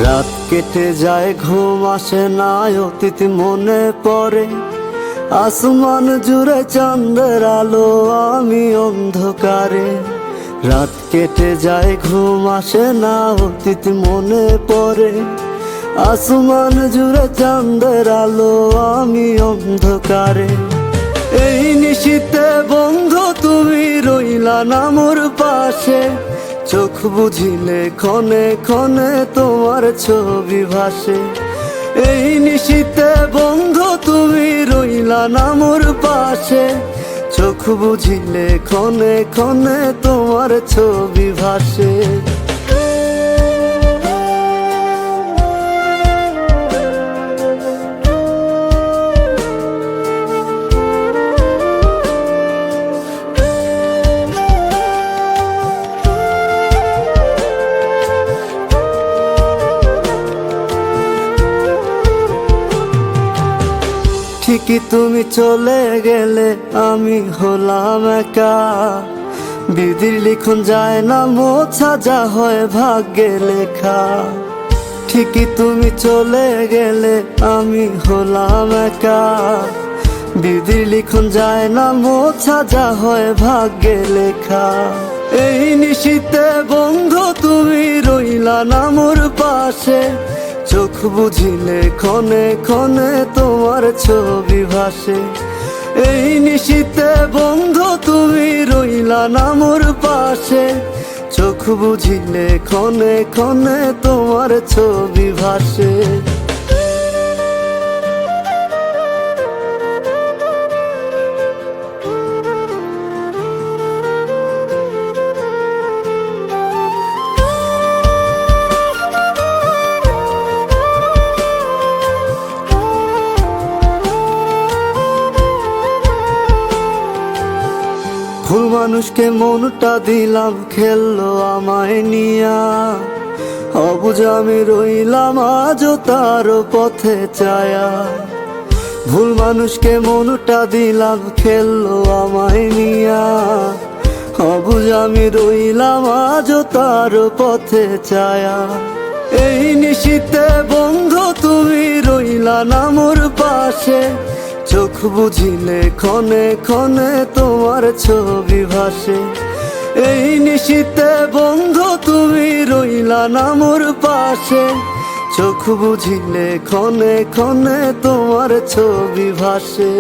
রাত কেটে যায় ঘুম আসে না, অতীত মনে পড়ে। আসমান জুড়ে চাঁদের আলো, আমি অন্ধকারে। রাত কেটে যায় ঘুম আসে না, অতীত মনে পড়ে। আসমান জুড়ে চাঁদের আলো, আমি অন্ধকারে। এই নিশীতে বন্ধু তুমি রইলা না মোর পাশে, চোখ বুঝিলে ক্ষণে ক্ষণে তোমার ছবি ভাসে। এই নিশীতে বন্ধু তুমি রইলা না মোর পাশে, চোখ বুঝিলে ক্ষণে ক্ষণে তোমার ছবি ভাসে। ঠিকই তুমি চলে গেলে আমি হলাম একা, বিধির লিখন যায় না মোছা, যা হয় ভাগ্যে লেখা। ঠিকই তুমি চলে গেলে আমি হলাম একা, বিধির লিখন যায় না মোছা, যা হয় ভাগ্যে লেখা। এই নিশীতে বন্ধু তুমি রইলা না মোর পাশে, চোখ বুঝিলে ক্ষণে ক্ষণে তোমার ছবি ভাসে। এই নিশীতে বন্ধু তুমি রইলা না মোর পাশে, চোখ বুঝিলে ক্ষণে ক্ষণে তোমার ছবি ভাসে। ভুল মানুষকে মনটা দিলাম, খেললো আমায় নিয়া। অবুঝ আমি রইলাম আজও তার পথে চায়া। ভুল মানুষকে মনটা দিলাম, খেললো আমায় নিয়া। অবুঝ আমি রইলাম আজও তার পথে চায়া। এই নিশীতে বন্ধু তুমি রইলা না মোর পাশে, চোখ বুঝিলে ক্ষণে ক্ষণে তোমার ছবি ভাসে। এই নিশীতে বন্ধু তুমি রইলা না মোর পাশে, চোখ বুঝিলে ক্ষণে ক্ষণে তোমার ছবি ভাসে।